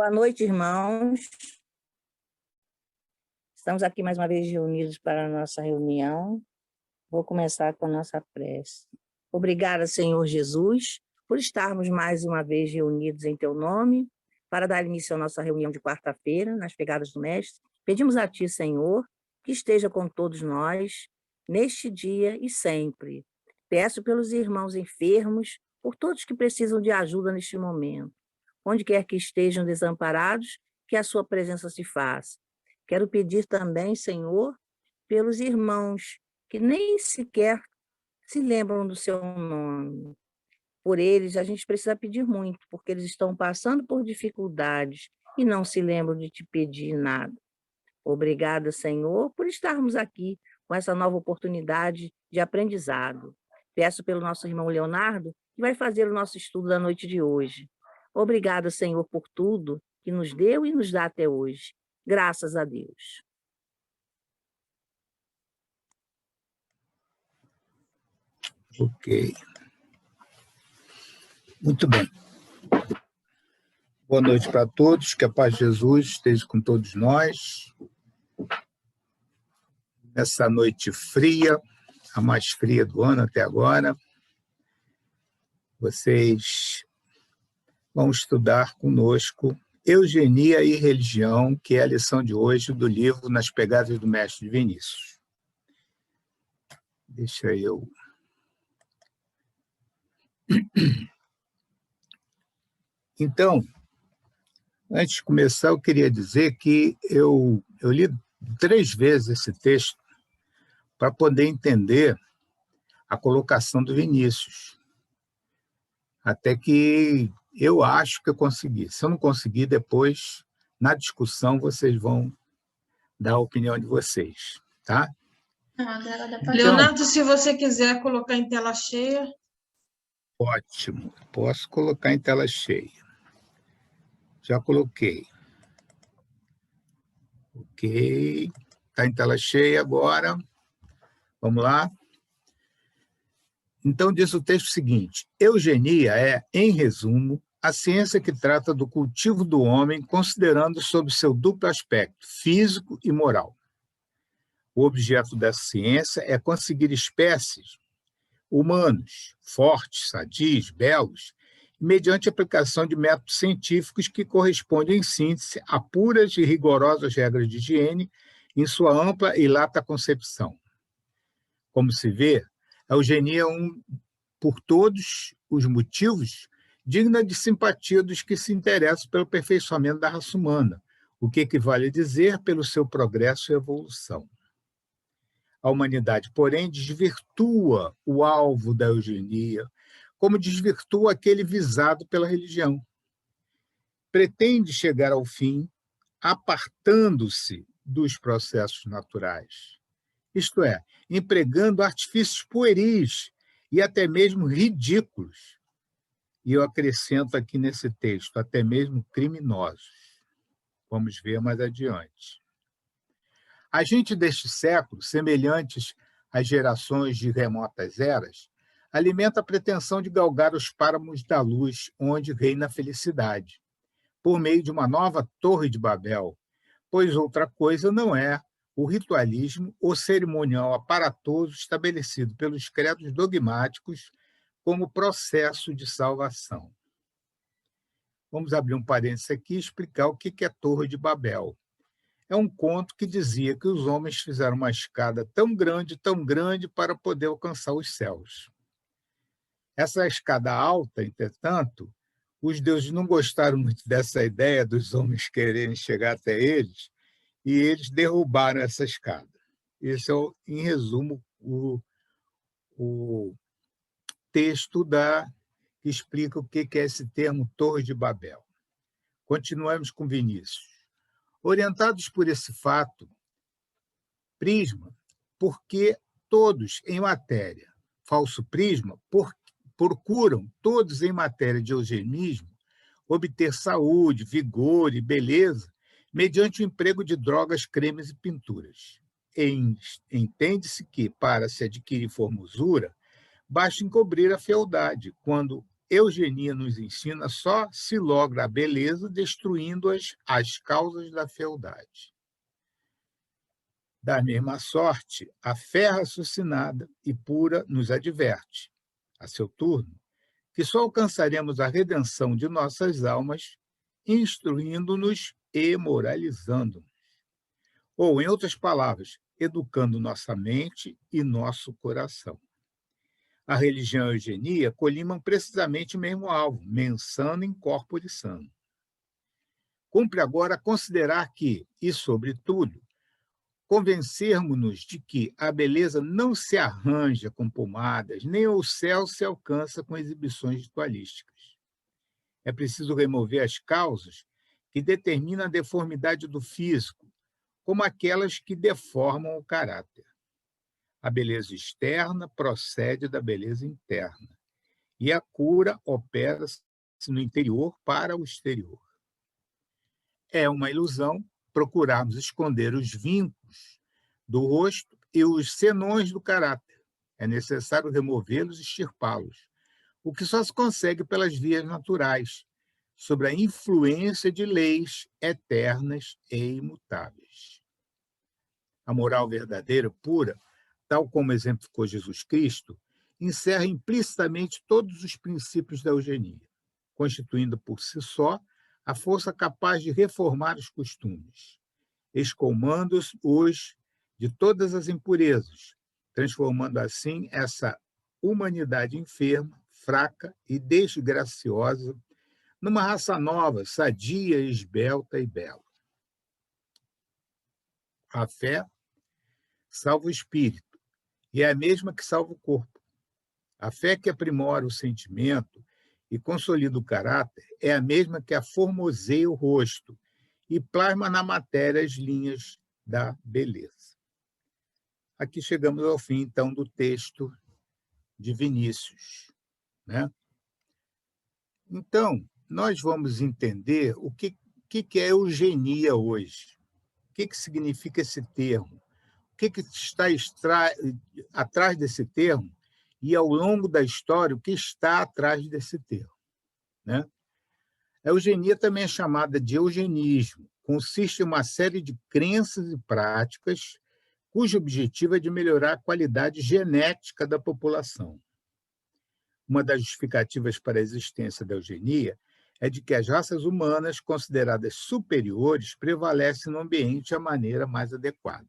Boa noite, irmãos. Estamos aqui mais uma vez reunidos para a nossa reunião. Vou começar com a nossa prece. Obrigada, Senhor Jesus, por estarmos mais uma vez reunidos em Teu nome, para dar início à nossa reunião de quarta-feira, nas pegadas do Mestre. Pedimos a Ti, Senhor, que esteja com todos nós, neste dia e sempre. Peço pelos irmãos enfermos, por todos que precisam de ajuda neste momento. Onde quer que estejam desamparados, que a sua presença se faça. Quero pedir também, Senhor, pelos irmãos que nem sequer se lembram do seu nome. Por eles, a gente precisa pedir muito, porque eles estão passando por dificuldades e não se lembram de te pedir nada. Obrigada, Senhor, por estarmos aqui com essa nova oportunidade de aprendizado. Peço pelo nosso irmão Leonardo, que vai fazer o nosso estudo da noite de hoje. Obrigada, Senhor, por tudo que nos deu e nos dá até hoje. Graças a Deus. Ok. Muito bem. Boa noite para todos, que a paz de Jesus esteja com todos nós. Nessa noite fria, a mais fria do ano até agora, vocês vão estudar conosco Eugenia e Religião, que é a lição de hoje do livro Nas Pegadas do Mestre Vinícius. Deixa eu... Então, antes de começar, eu queria dizer que eu li 3 vezes esse texto para poder entender a colocação do Vinícius. Até que eu acho que eu consegui. Se eu não conseguir, depois, na discussão, vocês vão dar a opinião de vocês, tá? Então, Leonardo, se você quiser colocar em tela cheia. Ótimo. Posso colocar em tela cheia. Já coloquei. Ok. Está em tela cheia agora. Vamos lá. Então, diz o texto seguinte: eugenia é, em resumo, a ciência que trata do cultivo do homem, considerando sob seu duplo aspecto, físico e moral. O objeto dessa ciência é conseguir espécies humanos, fortes, sadios, belos, mediante a aplicação de métodos científicos que correspondem, em síntese, a puras e rigorosas regras de higiene em sua ampla e lata concepção. Como se vê, a eugenia é por todos os motivos, digna de simpatia dos que se interessam pelo aperfeiçoamento da raça humana, o que equivale a dizer pelo seu progresso e evolução. A humanidade, porém, desvirtua o alvo da eugenia, como desvirtua aquele visado pela religião. Pretende chegar ao fim apartando-se dos processos naturais, isto é, empregando artifícios pueris e até mesmo ridículos. E eu acrescento aqui nesse texto, até mesmo criminosos. Vamos ver mais adiante. A gente deste século, semelhantes às gerações de remotas eras, alimenta a pretensão de galgar os páramos da luz, onde reina a felicidade, por meio de uma nova torre de Babel, pois outra coisa não é o ritualismo ou cerimonial aparatoso estabelecido pelos credos dogmáticos como processo de salvação. Vamos abrir um parênteses aqui e explicar o que é Torre de Babel. É um conto que dizia que os homens fizeram uma escada tão grande para poder alcançar os céus. Essa escada alta, entretanto, os deuses não gostaram muito dessa ideia dos homens quererem chegar até eles, e eles derrubaram essa escada. Esse é, em resumo, o texto que explica o que é esse termo Torre de Babel. Continuamos com Vinícius. Orientados por esse fato, prisma, porque todos em matéria, falso prisma, procuram todos em matéria de eugenismo obter saúde, vigor e beleza mediante o emprego de drogas, cremes e pinturas. Entende-se que, para se adquirir formosura, basta encobrir a fealdade, quando eugenia nos ensina só se logra a beleza destruindo as causas da fealdade. Da mesma sorte, a fé raciocinada e pura nos adverte, a seu turno, que só alcançaremos a redenção de nossas almas instruindo-nos e moralizando-nos. Ou, em outras palavras, educando nossa mente e nosso coração. A religião e a eugenia colimam precisamente o mesmo alvo, mensano in corpore sano. Cumpre agora considerar que, e sobretudo, convencermos-nos de que a beleza não se arranja com pomadas, nem o céu se alcança com exibições ritualísticas. É preciso remover as causas que determinam a deformidade do físico, como aquelas que deformam o caráter. A beleza externa procede da beleza interna, e a cura opera-se no interior para o exterior. É uma ilusão procurarmos esconder os vincos do rosto e os senões do caráter. É necessário removê-los e extirpá-los, o que só se consegue pelas vias naturais, sob a influência de leis eternas e imutáveis. A moral verdadeira, pura, tal como exemplificou Jesus Cristo, encerra implicitamente todos os princípios da eugenia, constituindo por si só a força capaz de reformar os costumes, escolmando-os de todas as impurezas, transformando assim essa humanidade enferma, fraca e desgraciosa numa raça nova, sadia, esbelta e bela. A fé salva o espírito e é a mesma que salva o corpo. A fé que aprimora o sentimento e consolida o caráter é a mesma que aformoseia o rosto e plasma na matéria as linhas da beleza. Aqui chegamos ao fim, então, do texto de Vinícius, né? Então, nós vamos entender o que é eugenia hoje. O que significa esse termo? O que está atrás desse termo? E, ao longo da história, o que está atrás desse termo, né? A eugenia também é chamada de eugenismo. Consiste em uma série de crenças e práticas cujo objetivo é de melhorar a qualidade genética da população. Uma das justificativas para a existência da eugenia é de que as raças humanas, consideradas superiores, prevalecem no ambiente de maneira mais adequada.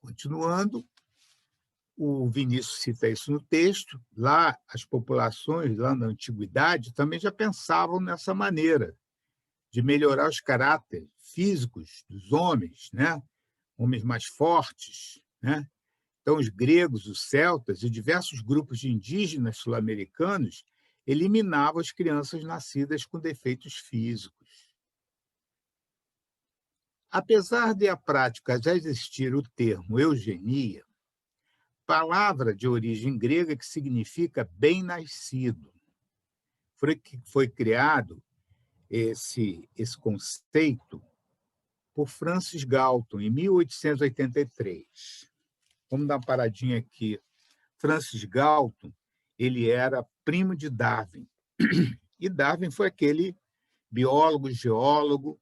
Continuando, o Vinícius cita isso no texto. Lá, as populações, lá na antiguidade, também já pensavam nessa maneira de melhorar os caráteres físicos dos homens, né? Homens mais fortes, né? Então, os gregos, os celtas e diversos grupos de indígenas sul-americanos eliminavam as crianças nascidas com defeitos físicos. Apesar de a prática já existir o termo eugenia, palavra de origem grega que significa bem-nascido, foi criado esse conceito por Francis Galton, em 1883. Vamos dar uma paradinha aqui. Francis Galton, ele era primo de Darwin. E Darwin foi aquele biólogo, geólogo,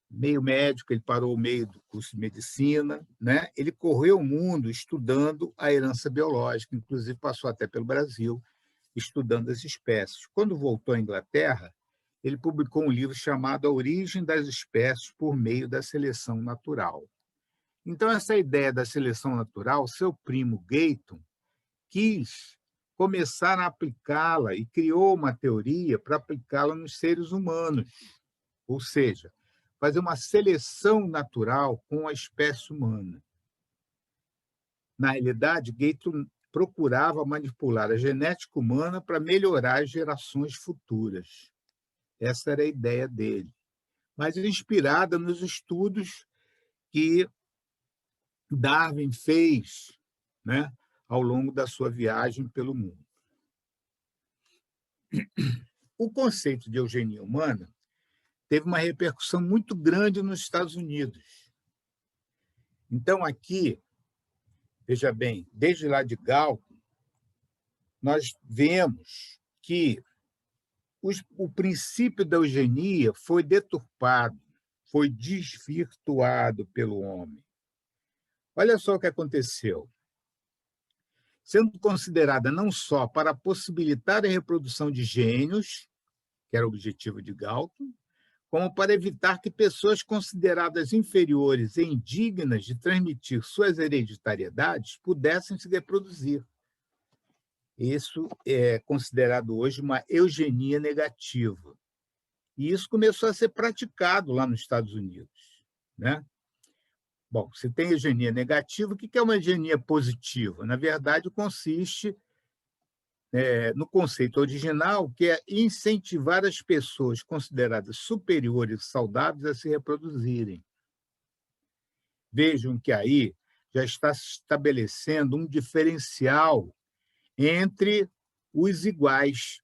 meio médico, ele parou o meio do curso de medicina, né? Ele correu o mundo estudando a herança biológica, inclusive passou até pelo Brasil, estudando as espécies. Quando voltou à Inglaterra, ele publicou um livro chamado A Origem das Espécies por Meio da Seleção Natural. Então, essa ideia da seleção natural, seu primo Galton quis começar a aplicá-la e criou uma teoria para aplicá-la nos seres humanos, ou seja, fazer uma seleção natural com a espécie humana. Na realidade, Galton procurava manipular a genética humana para melhorar as gerações futuras. Essa era a ideia dele, mas inspirada nos estudos que Darwin fez, né, ao longo da sua viagem pelo mundo. O conceito de eugenia humana teve uma repercussão muito grande nos Estados Unidos. Então, aqui, veja bem, desde lá de Galton, nós vemos que o princípio da eugenia foi deturpado, foi desvirtuado pelo homem. Olha só o que aconteceu. Sendo considerada não só para possibilitar a reprodução de gênios, que era o objetivo de Galton, como para evitar que pessoas consideradas inferiores e indignas de transmitir suas hereditariedades pudessem se reproduzir. Isso é considerado hoje uma eugenia negativa. E isso começou a ser praticado lá nos Estados Unidos, né? Bom, se tem eugenia negativa, o que é uma eugenia positiva? Na verdade, consiste no conceito original, que é incentivar as pessoas consideradas superiores e saudáveis a se reproduzirem. Vejam que aí já está se estabelecendo um diferencial entre os iguais.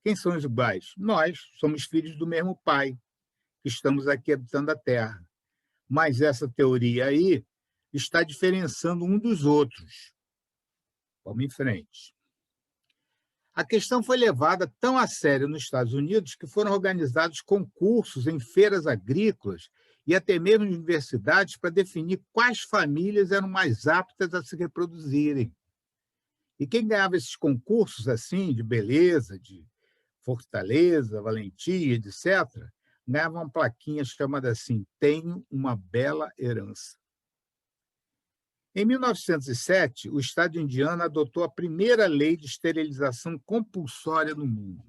Quem são os iguais? Nós somos filhos do mesmo pai, que estamos aqui habitando a Terra. Mas essa teoria aí está diferenciando um dos outros. Vamos em frente. A questão foi levada tão a sério nos Estados Unidos que foram organizados concursos em feiras agrícolas e até mesmo em universidades para definir quais famílias eram mais aptas a se reproduzirem. E quem ganhava esses concursos assim, de beleza, de fortaleza, valentia, etc., ganhava uma plaquinha chamada assim, tenho uma bela herança. Em 1907, o estado de Indiana adotou a primeira lei de esterilização compulsória no mundo.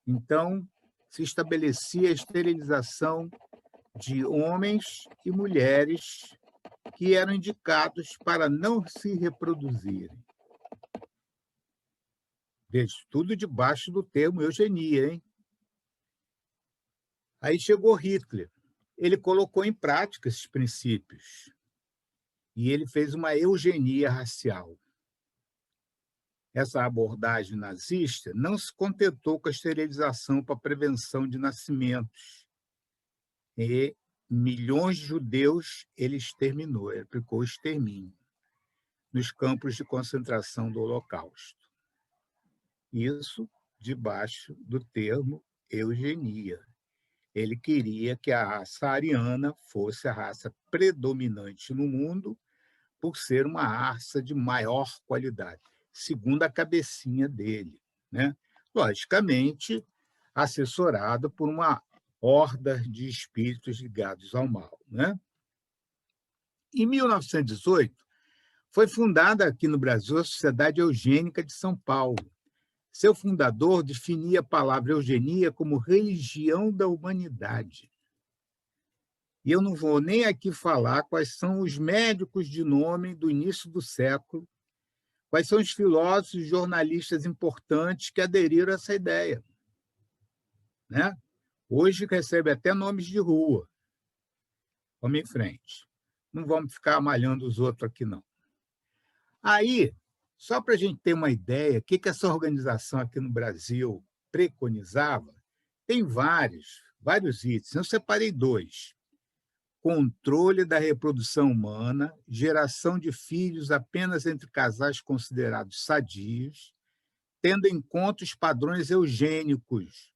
Então, se estabelecia a esterilização de homens e mulheres que eram indicados para não se reproduzirem. Veja, tudo debaixo do termo eugenia, hein? Aí chegou Hitler. Ele colocou em prática esses princípios. E ele fez uma eugenia racial. Essa abordagem nazista não se contentou com a esterilização para a prevenção de nascimentos. E milhões de judeus ele exterminou, ele aplicou o extermínio nos campos de concentração do Holocausto. Isso debaixo do termo eugenia. Ele queria que a raça ariana fosse a raça predominante no mundo por ser uma raça de maior qualidade, segundo a cabecinha dele, né? Logicamente, assessorado por uma horda de espíritos ligados ao mal, né? Em 1918, foi fundada aqui no Brasil a Sociedade Eugênica de São Paulo. Seu fundador definia a palavra eugenia como religião da humanidade. E eu não vou nem aqui falar quais são os médicos de nome do início do século, quais são os filósofos e jornalistas importantes que aderiram a essa ideia, né? Hoje recebe até nomes de rua. Vamos em frente. Não vamos ficar malhando os outros aqui, não. Aí, só para a gente ter uma ideia, o que essa organização aqui no Brasil preconizava, tem vários itens. Eu separei 2. Controle da reprodução humana, geração de filhos apenas entre casais considerados sadios, tendo em conta os padrões eugênicos,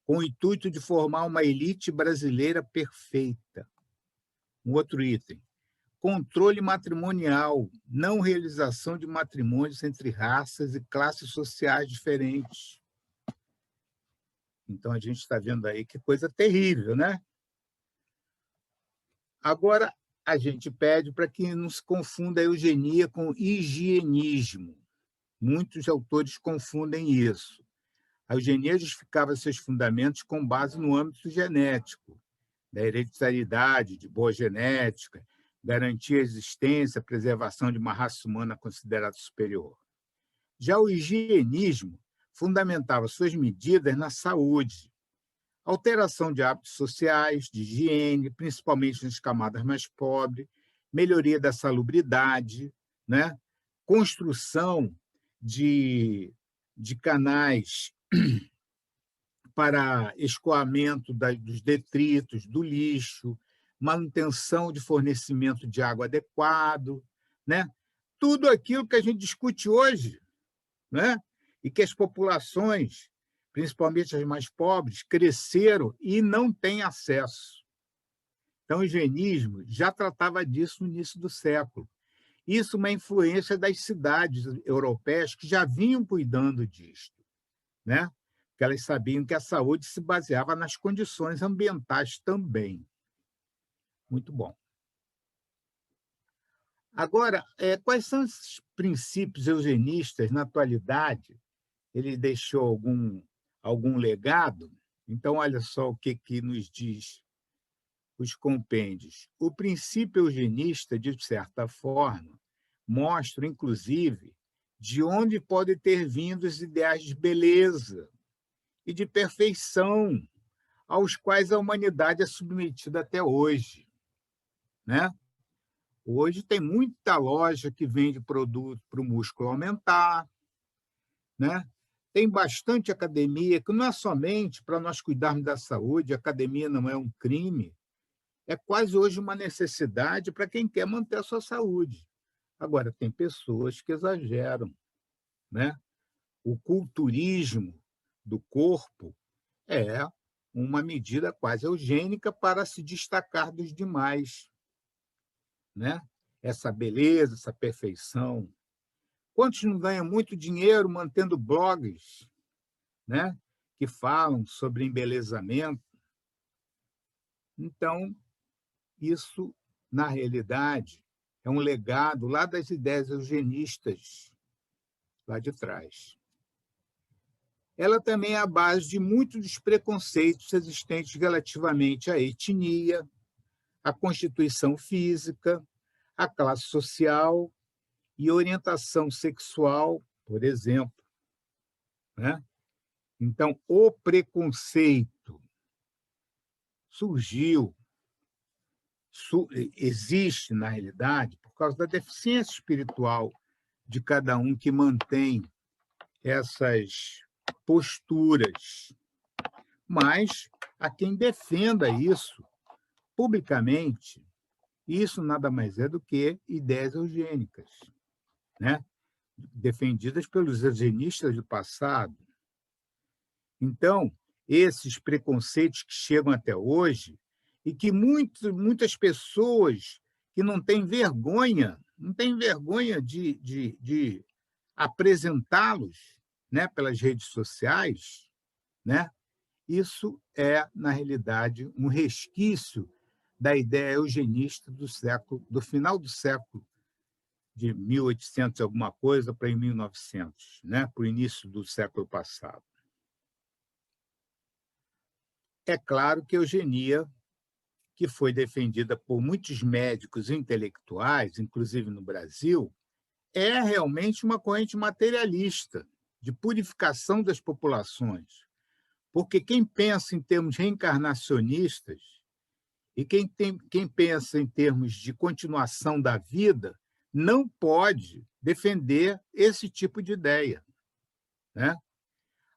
com o intuito de formar uma elite brasileira perfeita. Um outro item. Controle matrimonial, não realização de matrimônios entre raças e classes sociais diferentes. Então, a gente está vendo aí que coisa terrível, né? Agora, a gente pede para que não se confunda a eugenia com higienismo. Muitos autores confundem isso. A eugenia justificava seus fundamentos com base no âmbito genético, da hereditariedade, de boa genética, garantir a existência, a preservação de uma raça humana considerada superior. Já o higienismo fundamentava suas medidas na saúde, alteração de hábitos sociais, de higiene, principalmente nas camadas mais pobres, melhoria da salubridade, né? Construção de canais para escoamento dos detritos, do lixo, manutenção de fornecimento de água adequado, né? Tudo aquilo que a gente discute hoje, né? E que as populações, principalmente as mais pobres, cresceram e não têm acesso. Então, o eugenismo já tratava disso no início do século. Isso é uma influência das cidades europeias que já vinham cuidando disso, né? Porque elas sabiam que a saúde se baseava nas condições ambientais também. Muito bom. Agora, quais são esses princípios eugenistas na atualidade? Ele deixou algum legado? Então, olha só o que nos diz os compêndios. O princípio eugenista, de certa forma, mostra, inclusive, de onde podem ter vindo os ideais de beleza e de perfeição aos quais a humanidade é submetida até hoje, né? Hoje tem muita loja que vende produto para o músculo aumentar, né? Tem bastante academia, que não é somente para nós cuidarmos da saúde, a academia não é um crime, é quase hoje uma necessidade para quem quer manter a sua saúde. Agora, tem pessoas que exageram, né? O culturismo do corpo é uma medida quase eugênica para se destacar dos demais, né? Essa beleza, essa perfeição. Quantos não ganham muito dinheiro mantendo blogs, né? Que falam sobre embelezamento? Então, isso, na realidade, é um legado lá das ideias eugenistas, lá de trás. Ela também é a base de muitos dos preconceitos existentes relativamente à etnia, à constituição física, à classe social e orientação sexual, por exemplo, né? Então, o preconceito surgiu, existe, na realidade, por causa da deficiência espiritual de cada um que mantém essas posturas. Mas a quem defenda isso publicamente, isso nada mais é do que ideias eugênicas, né? Defendidas pelos eugenistas do passado. Então, esses preconceitos que chegam até hoje e que muitas pessoas que não têm vergonha de apresentá-los, né, pelas redes sociais, né? Isso é, na realidade, um resquício da ideia eugenista do final do século de 1800 alguma coisa para em 1900, né, para o início do século passado. É claro que a eugenia, que foi defendida por muitos médicos e intelectuais, inclusive no Brasil, é realmente uma corrente materialista de purificação das populações. Porque quem pensa em termos reencarnacionistas e quem pensa em termos de continuação da vida não pode defender esse tipo de ideia, né?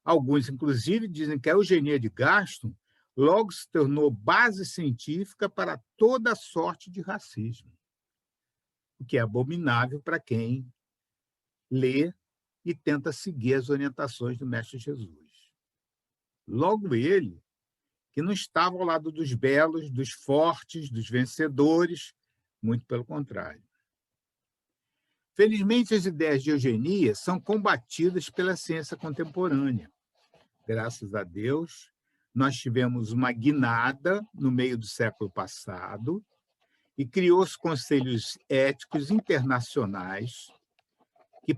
Alguns, inclusive, dizem que a eugenia de Gaston logo se tornou base científica para toda sorte de racismo, o que é abominável para quem lê e tenta seguir as orientações do Mestre Jesus. Logo ele, que não estava ao lado dos belos, dos fortes, dos vencedores, muito pelo contrário. Felizmente, as ideias de eugenia são combatidas pela ciência contemporânea. Graças a Deus, nós tivemos uma guinada no meio do século passado e criou-se conselhos éticos internacionais que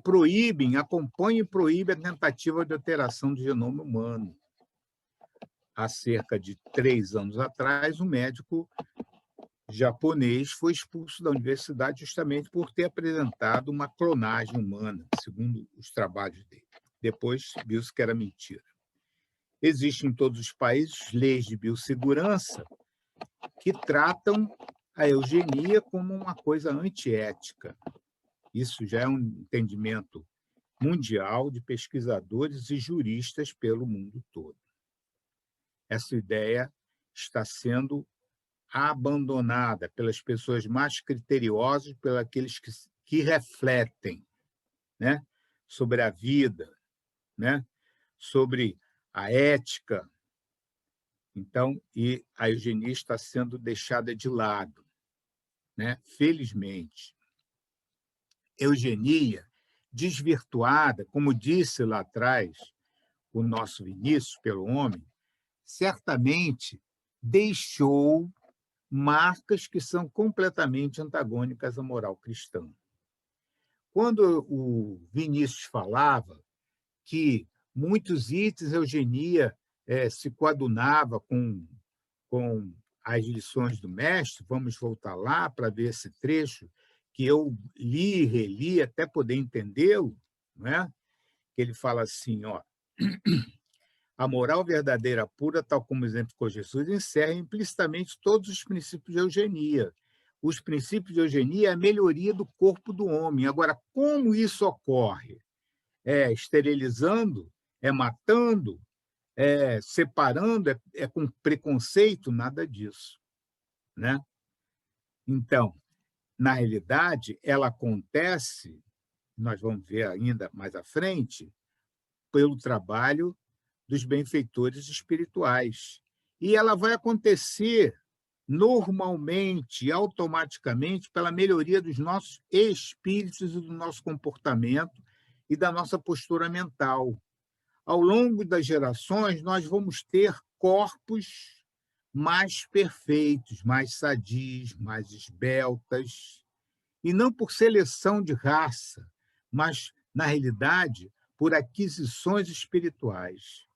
acompanham e proíbem a tentativa de alteração do genoma humano. Há cerca de 3 anos atrás, um médico japonês foi expulso da universidade justamente por ter apresentado uma clonagem humana, segundo os trabalhos dele. Depois viu-se que era mentira. Existem em todos os países leis de biossegurança que tratam a eugenia como uma coisa antiética. Isso já é um entendimento mundial de pesquisadores e juristas pelo mundo todo. Essa ideia está sendo abandonada pelas pessoas mais criteriosas, pelos aqueles que refletem, né, sobre a vida, né? Sobre a ética. Então, e a eugenia está sendo deixada de lado, né? Felizmente. Eugenia desvirtuada, como disse lá atrás o nosso Vinícius, pelo homem, certamente deixou marcas que são completamente antagônicas à moral cristã. Quando o Vinícius falava que muitos itens a eugenia se coadunava com as lições do mestre, vamos voltar lá para ver esse trecho que eu li e reli até poder entendê-lo, não é? Que ele fala assim, ó, a moral verdadeira pura, tal como exemplificou Jesus, encerra implicitamente todos os princípios de eugenia. Os princípios de eugenia é a melhoria do corpo do homem. Agora, como isso ocorre? É esterilizando? É matando? É separando? É com preconceito? Nada disso, né? Então, na realidade, ela acontece, nós vamos ver ainda mais à frente, pelo trabalho dos benfeitores espirituais. E ela vai acontecer normalmente, automaticamente, pela melhoria dos nossos espíritos e do nosso comportamento e da nossa postura mental. Ao longo das gerações, nós vamos ter corpos mais perfeitos, mais sadios, mais esbeltas, e não por seleção de raça, mas, na realidade, por aquisições espirituais,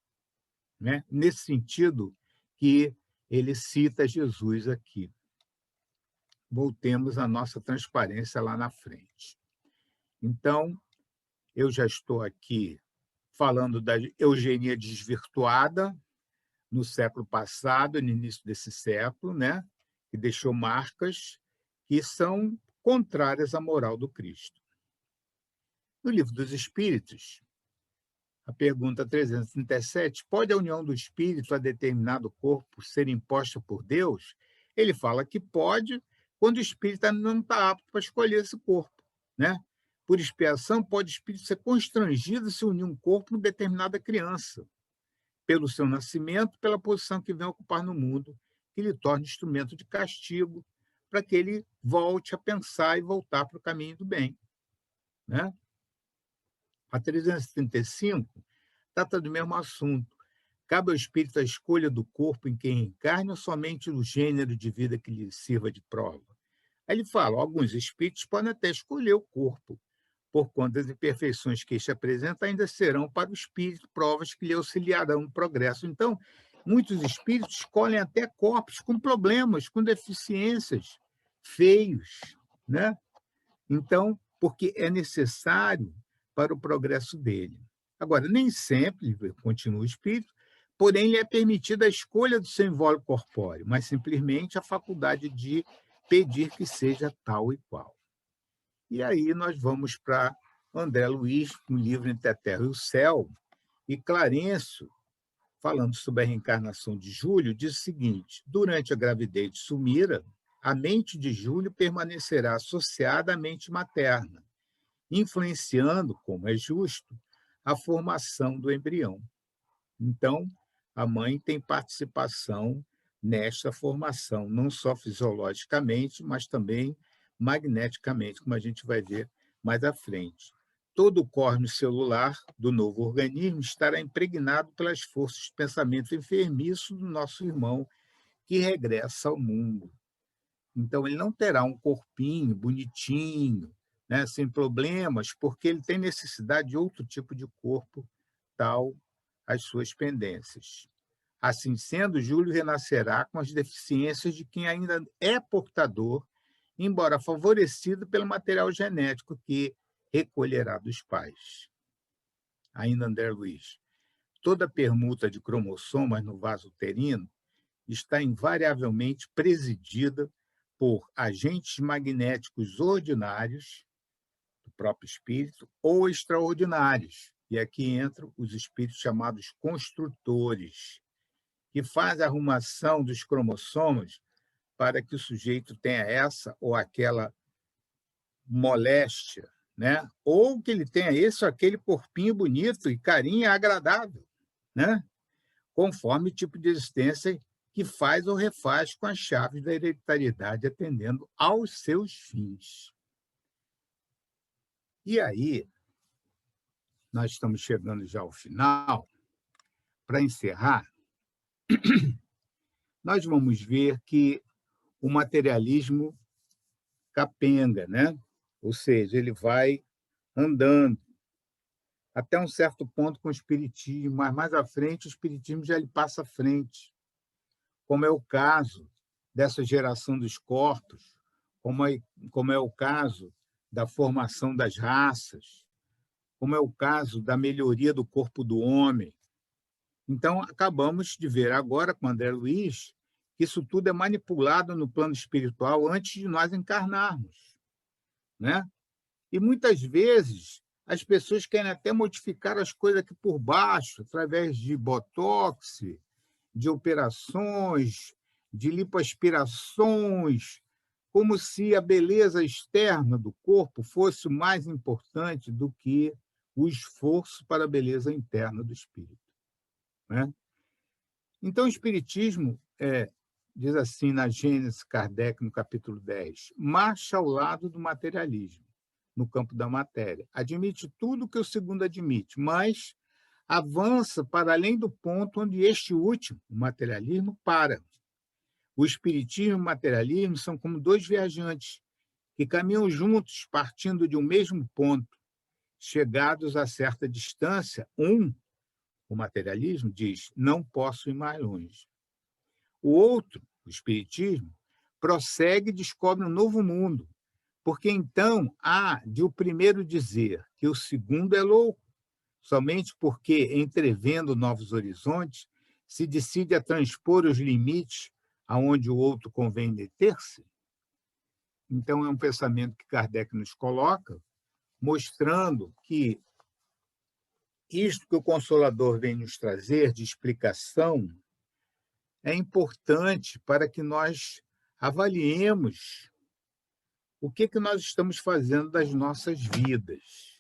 né? Nesse sentido que ele cita Jesus aqui. Voltemos à nossa transparência lá na frente. Então, eu já estou aqui falando da eugenia desvirtuada no século passado, no início desse século, né? Que deixou marcas que são contrárias à moral do Cristo. No Livro dos Espíritos, a pergunta 337, pode a união do espírito a determinado corpo ser imposta por Deus? Ele fala que pode, quando o espírito não está apto para escolher esse corpo, né? Por expiação, pode o espírito ser constrangido a se unir um corpo a determinada criança, pelo seu nascimento, pela posição que vem ocupar no mundo, que lhe torna instrumento de castigo, para que ele volte a pensar e voltar para o caminho do bem, né? A 335 trata do mesmo assunto. Cabe ao espírito a escolha do corpo em quem encarne ou somente o gênero de vida que lhe sirva de prova? Aí ele fala, alguns espíritos podem até escolher o corpo, por conta das imperfeições que este apresenta, ainda serão para o espírito provas que lhe auxiliarão no progresso. Então, muitos espíritos escolhem até corpos com problemas, com deficiências, feios, né? Então, porque é necessário para o progresso dele. Agora, nem sempre, continua o espírito, porém lhe é permitida a escolha do seu invólucro corpóreo, mas simplesmente a faculdade de pedir que seja tal e qual. E aí nós vamos para André Luiz, no livro Entre a Terra e o Céu, e Clarencio, falando sobre a reencarnação de Júlio, diz o seguinte, durante a gravidez de Sumira, a mente de Júlio permanecerá associada à mente materna, influenciando, como é justo, a formação do embrião. Então, a mãe tem participação nesta formação, não só fisiologicamente, mas também magneticamente, como a gente vai ver mais à frente. Todo o córneo celular do novo organismo estará impregnado pelas forças de pensamento enfermiço do nosso irmão que regressa ao mundo. Então, ele não terá um corpinho bonitinho, né, sem problemas, porque ele tem necessidade de outro tipo de corpo, tal as suas pendências. Assim sendo, Júlio renascerá com as deficiências de quem ainda é portador, embora favorecido pelo material genético que recolherá dos pais. Ainda André Luiz. Toda permuta de cromossomas no vaso uterino está invariavelmente presidida por agentes magnéticos ordinários do próprio espírito ou extraordinários. E aqui entram os espíritos chamados construtores, que fazem a arrumação dos cromossomos para que o sujeito tenha essa ou aquela moléstia, né? Ou que ele tenha esse ou aquele corpinho bonito e carinha agradável, né? Conforme o tipo de existência que faz ou refaz com as chaves da hereditariedade, atendendo aos seus fins. E aí, nós estamos chegando já ao final. Para encerrar, nós vamos ver que o materialismo capenga, né? Ou seja, ele vai andando até um certo ponto com o espiritismo, mas mais à frente o espiritismo já lhe passa à frente, como é o caso dessa geração dos corpos, como é o caso da formação das raças, como é o caso da melhoria do corpo do homem. Então, acabamos de ver agora com André Luiz que isso tudo é manipulado no plano espiritual antes de nós encarnarmos, né? E muitas vezes as pessoas querem até modificar as coisas aqui por baixo, através de botox, de operações, de lipoaspirações, como se a beleza externa do corpo fosse mais importante do que o esforço para a beleza interna do espírito, né? Então, o Espiritismo diz assim na Gênesis, Kardec, no capítulo 10, marcha ao lado do materialismo, no campo da matéria. Admite tudo que o segundo admite, mas avança para além do ponto onde este último, o materialismo, para. O Espiritismo e o materialismo são como dois viajantes que caminham juntos, partindo de um mesmo ponto. Chegados a certa distância, o materialismo, diz, não posso ir mais longe. O outro, o espiritismo, prossegue e descobre um novo mundo, porque então há de o primeiro dizer que o segundo é louco, somente porque, entrevendo novos horizontes, se decide a transpor os limites aonde o outro convém deter-se. Então, é um pensamento que Kardec nos coloca, mostrando que isto que o Consolador vem nos trazer de explicação é importante para que nós avaliemos o que nós estamos fazendo das nossas vidas.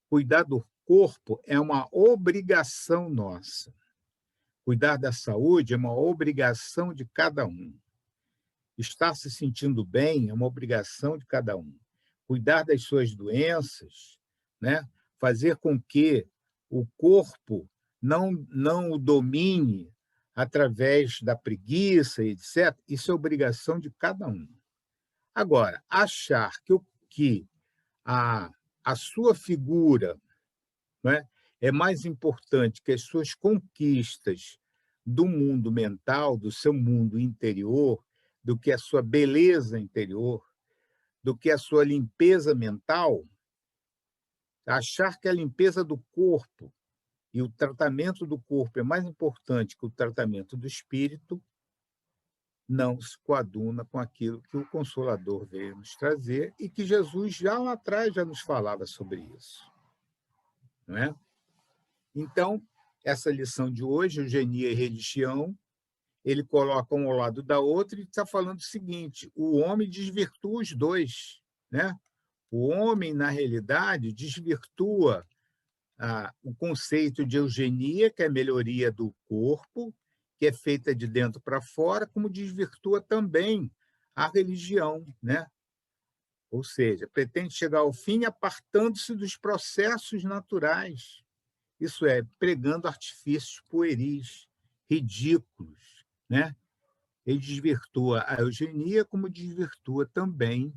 Cuidar do corpo é uma obrigação nossa. Cuidar da saúde é uma obrigação de cada um. Estar se sentindo bem é uma obrigação de cada um. Cuidar das suas doenças, né? Fazer com que o corpo não o domine através da preguiça, etc., isso é obrigação de cada um. Agora, achar que a sua figura, né, é mais importante que as suas conquistas do mundo mental, do seu mundo interior, do que a sua beleza interior, do que a sua limpeza mental, achar que a limpeza do corpo e o tratamento do corpo é mais importante que o tratamento do espírito, não se coaduna com aquilo que o Consolador veio nos trazer e que Jesus já lá atrás já nos falava sobre isso, não é? Então, essa lição de hoje, eugenia e religião, ele coloca um ao lado da outra e está falando o seguinte: o homem desvirtua os dois, né? O homem, na realidade, desvirtua o conceito de eugenia, que é a melhoria do corpo, que é feita de dentro para fora, como desvirtua também a religião, né? Ou seja, pretende chegar ao fim apartando-se dos processos naturais, isso é, pregando artifícios pueris, ridículos, né? Ele desvirtua a eugenia como desvirtua também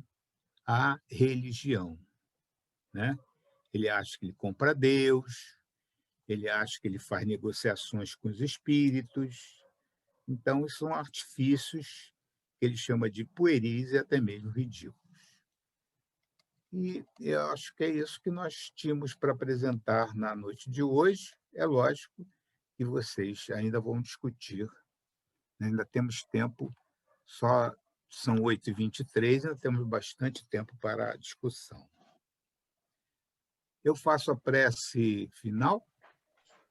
a religião, né? Ele acha que ele compra Deus, ele acha que ele faz negociações com os espíritos. Então, são artifícios que ele chama de pueris e até mesmo ridículos. E eu acho que é isso que nós tínhamos para apresentar na noite de hoje. É lógico que vocês ainda vão discutir, né? Ainda temos tempo, só são 8h23, ainda temos bastante tempo para a discussão. Eu faço a prece final.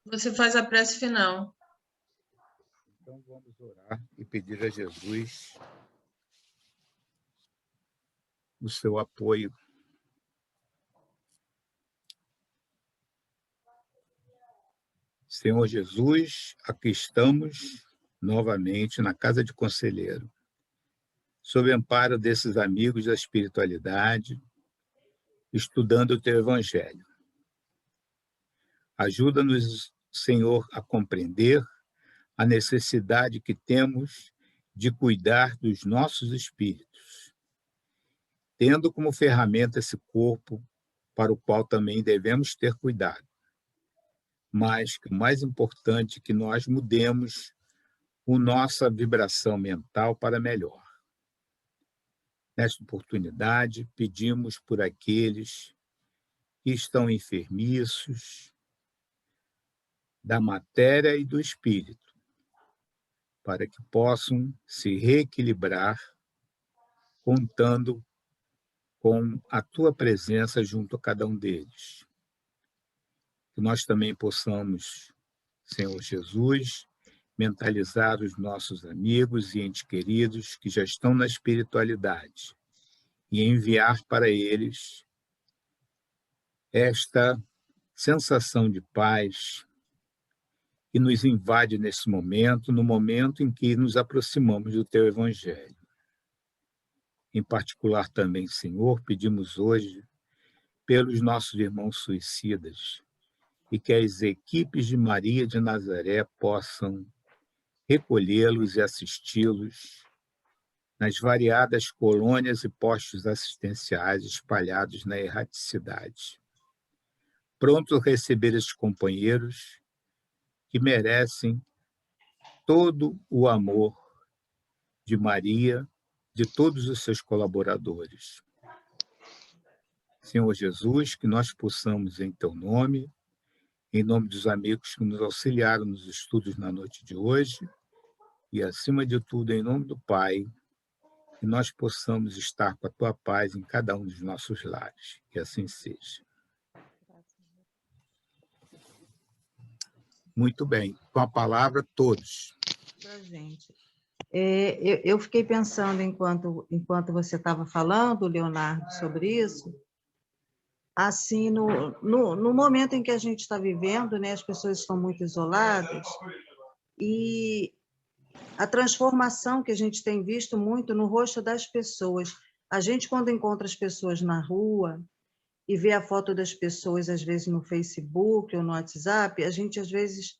Você faz a prece final. Então, vamos orar e pedir a Jesus o seu apoio Senhor Jesus, aqui estamos novamente na casa de conselheiro, sob o amparo desses amigos da espiritualidade, estudando o teu evangelho. Ajuda-nos, Senhor, a compreender a necessidade que temos de cuidar dos nossos espíritos, tendo como ferramenta esse corpo para o qual também devemos ter cuidado. Mas que o mais importante é que nós mudemos a nossa vibração mental para melhor. Nesta oportunidade, pedimos por aqueles que estão enfermiços da matéria e do espírito, para que possam se reequilibrar, contando com a tua presença junto a cada um deles. Que nós também possamos, Senhor Jesus, mentalizar os nossos amigos e entes queridos que já estão na espiritualidade e enviar para eles esta sensação de paz que nos invade nesse momento, no momento em que nos aproximamos do teu evangelho. Em particular também, Senhor, pedimos hoje pelos nossos irmãos suicidas e que as equipes de Maria de Nazaré possam recolhê-los e assisti-los nas variadas colônias e postos assistenciais espalhados na erraticidade. Prontos a receber esses companheiros que merecem todo o amor de Maria, de todos os seus colaboradores. Senhor Jesus, que nós possamos, em teu nome, em nome dos amigos que nos auxiliaram nos estudos na noite de hoje, e, acima de tudo, em nome do Pai, que nós possamos estar com a tua paz em cada um dos nossos lares. Que assim seja. Muito bem. Com a palavra, todos. Pra gente. Eu fiquei pensando, enquanto você estava falando, Leonardo, sobre isso, assim, no momento em que a gente está vivendo, né, as pessoas estão muito isoladas, e a transformação que a gente tem visto muito no rosto das pessoas. A gente, quando encontra as pessoas na rua e vê a foto das pessoas, às vezes, no Facebook ou no WhatsApp, a gente, às vezes,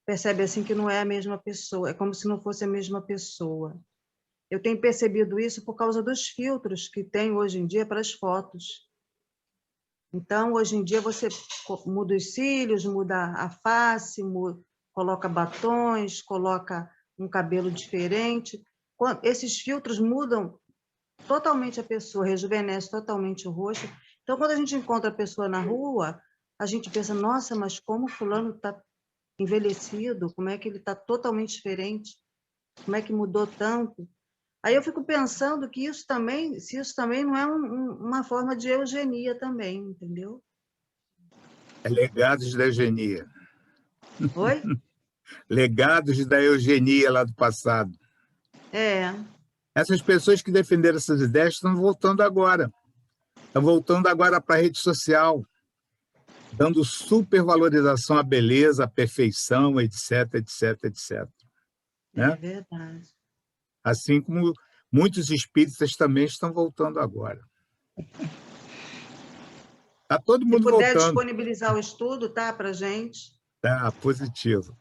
percebe assim que não é a mesma pessoa, é como se não fosse a mesma pessoa. Eu tenho percebido isso por causa dos filtros que tem hoje em dia para as fotos. Então, hoje em dia, você muda os cílios, muda a face, coloca batons, coloca um cabelo diferente. Esses filtros mudam totalmente a pessoa, rejuvenesce totalmente o rosto. Então, quando a gente encontra a pessoa na rua, a gente pensa, nossa, mas como fulano está envelhecido, como é que ele está totalmente diferente, como é que mudou tanto. Aí eu fico pensando que isso também, se isso também não é uma forma de eugenia também, entendeu? É legados da eugenia. Oi? Legados da eugenia lá do passado. É. Essas pessoas que defenderam essas ideias estão voltando agora. Estão voltando agora para a rede social, dando supervalorização à beleza, à perfeição, etc, etc, etc. Né? É verdade. Assim como muitos espíritas também estão voltando agora. Está todo mundo voltando. Se puder disponibilizar o estudo, tá, para a gente? Tá, positivo.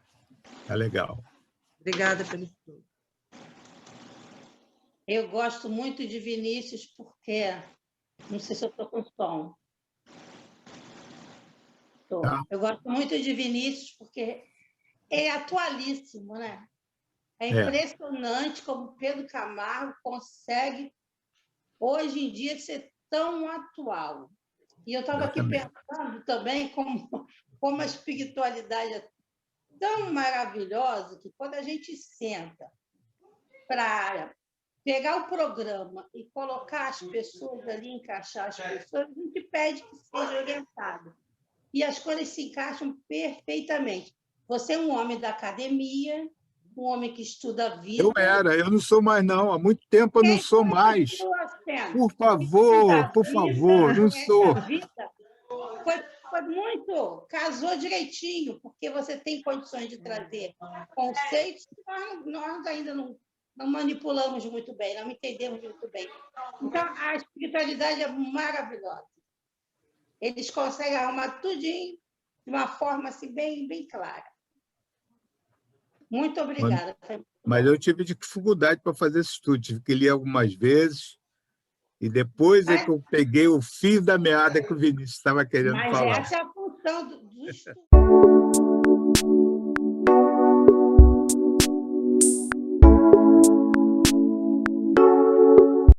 Tá legal. Obrigada pelo estudo. Eu gosto muito de Vinícius porque... Não sei se eu estou com som. Tá. Eu gosto muito de Vinícius porque é atualíssimo, né? É impressionante como Pedro Camargo consegue, hoje em dia, ser tão atual. E eu estava aqui pensando também como a espiritualidade é tão maravilhosa que quando a gente senta para pegar o programa e colocar as pessoas ali, encaixar as pessoas, a gente pede que seja orientado. E as coisas se encaixam perfeitamente. Você é um homem da academia, um homem que estuda a vida. Eu não sou mais, não. Há muito tempo eu não sou mais. Por favor, não sou. Foi foi muito, casou direitinho, porque você tem condições de trazer conceitos que nós ainda não manipulamos muito bem, não entendemos muito bem. Então, a espiritualidade é maravilhosa. Eles conseguem arrumar tudinho de uma forma assim, bem clara. Muito obrigada. Mas eu tive dificuldade para fazer esse estudo, tive que ler algumas vezes, e depois é que eu peguei o fio da meada que o Vinícius estava querendo falar. Mas essa é a função do estudo.